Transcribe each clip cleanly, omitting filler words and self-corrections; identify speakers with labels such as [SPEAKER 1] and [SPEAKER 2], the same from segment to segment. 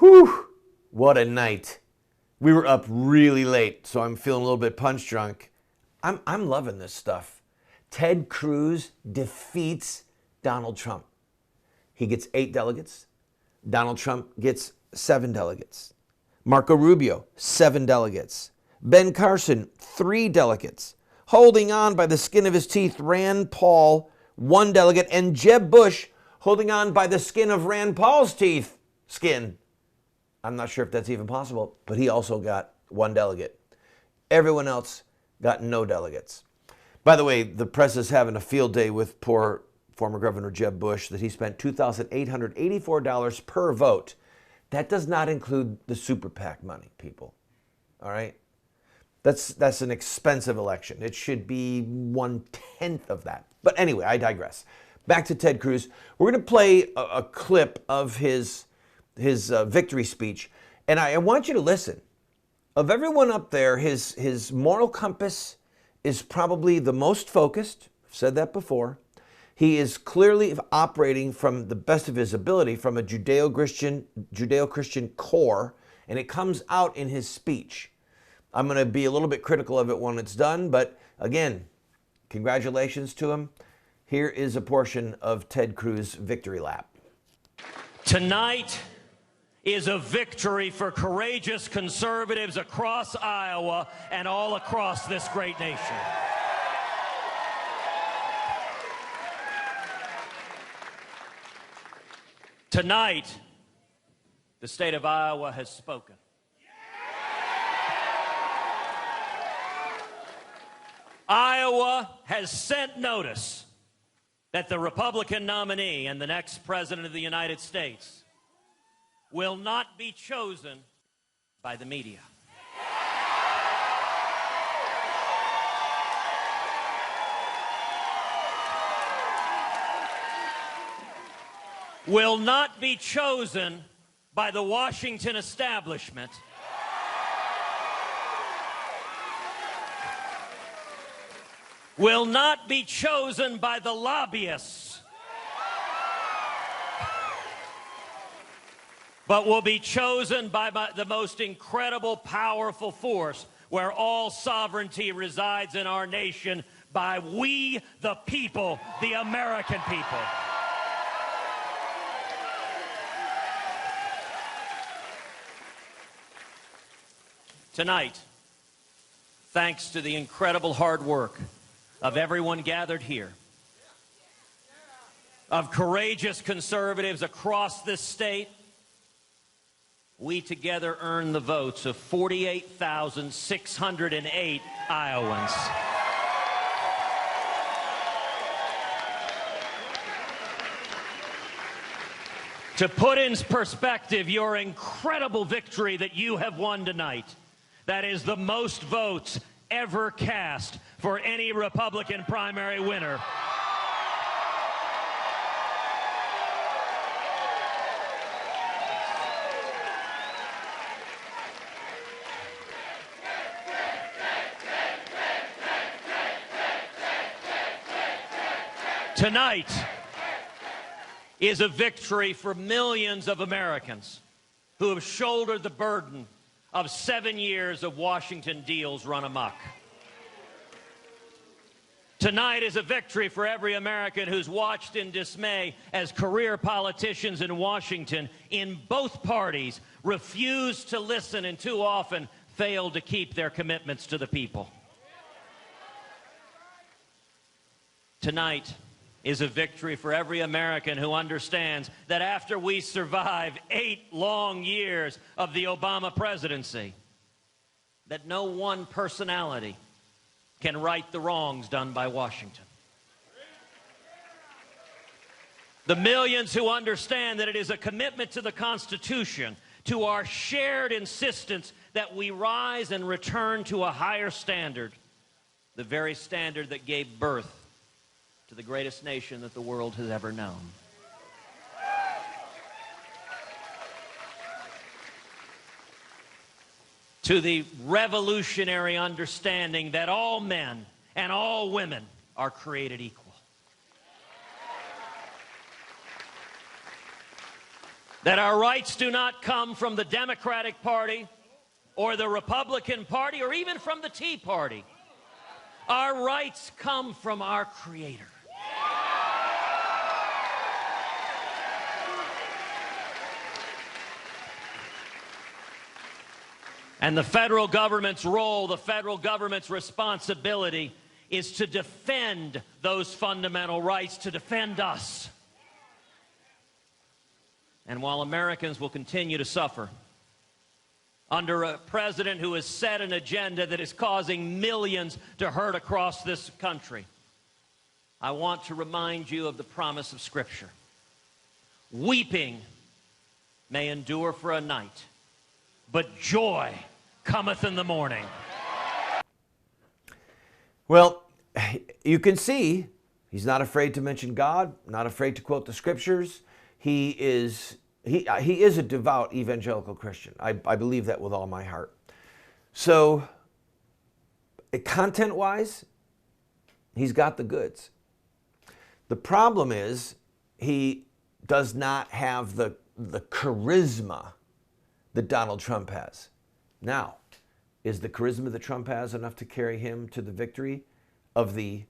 [SPEAKER 1] Whew, what a night. We were up really late, so I'm feeling a little bit punch drunk. I'm loving this stuff. Ted Cruz defeats Donald Trump. He gets 8 delegates. Donald Trump gets 7 delegates. Marco Rubio, 7 delegates. Ben Carson, 3 delegates. Holding on by the skin of his teeth, Rand Paul, 1 delegate. And Jeb Bush, holding on by the skin of Rand Paul's teeth. Skin. I'm not sure if that's even possible, but he also got 1 delegate. Everyone else got no delegates. By the way, the press is having a field day with poor former Governor Jeb Bush that he spent $2,884 per vote. That does not include the super PAC money, people. All right? That's an expensive election. It should be 1/10 of that. But anyway, I digress. Back to Ted Cruz. We're going to play a clip of his victory speech, and I want you to listen. Of everyone up there, his moral compass is probably the most focused. I've said that before. He is clearly operating from the best of his ability from a Judeo-Christian core, and it comes out in his speech. I'm going to be a little bit critical of it when it's done, but again, congratulations to him. Here is a portion of Ted Cruz's victory lap.
[SPEAKER 2] Tonight is a victory for courageous conservatives across Iowa and all across this great nation. Tonight, the state of Iowa has spoken. Iowa has sent notice that the Republican nominee and the next president of the United States will not be chosen by the media. Will not be chosen by the Washington establishment. Will not be chosen by the lobbyists, but will be chosen by the most incredible, powerful force where all sovereignty resides in our nation, by we, the people, the American people. Tonight, thanks to the incredible hard work of everyone gathered here, of courageous conservatives across this state, we together earned the votes of 48,608 Iowans. To put in perspective your incredible victory that you have won tonight, that is the most votes ever cast for any Republican primary winner. Tonight is a victory for millions of Americans who have shouldered the burden of 7 years of Washington deals run amok. Tonight is a victory for every American who's watched in dismay as career politicians in Washington, in both parties, refuse to listen and too often fail to keep their commitments to the people. Tonight is a victory for every American who understands that after we survive 8 long years of the Obama presidency, that no one personality can right the wrongs done by Washington. The millions who understand that it is a commitment to the Constitution, to our shared insistence that we rise and return to a higher standard, the very standard that gave birth to the greatest nation that the world has ever known. To the revolutionary understanding that all men and all women are created equal. that our rights do not come from the Democratic Party or the Republican Party or even from the Tea Party. Our rights come from our Creator. And the federal government's role, the federal government's responsibility is to defend those fundamental rights, to defend us. And while Americans will continue to suffer under a president who has set an agenda that is causing millions to hurt across this country, I want to remind you of the promise of Scripture. Weeping may endure for a night, but joy cometh in the morning.
[SPEAKER 1] Well, you can see he's not afraid to mention God, not afraid to quote the Scriptures. He is a devout evangelical Christian. I believe that with all my heart. So, content-wise, he's got the goods. The problem is he does not have the charisma that Donald Trump has. Now, is the charisma that Trump has enough to carry him to the victory of the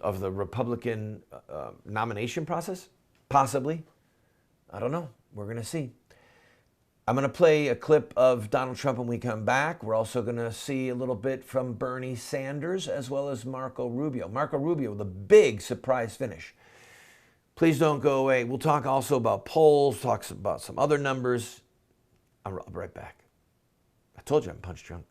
[SPEAKER 1] Republican nomination process? Possibly. I don't know. We're going to see. I'm going to play a clip of Donald Trump when we come back. We're also going to see a little bit from Bernie Sanders as well as Marco Rubio. Marco Rubio with a big surprise finish. Please don't go away. We'll talk also about polls, talk about some other numbers. I'll be right back. I told you I'm punch drunk.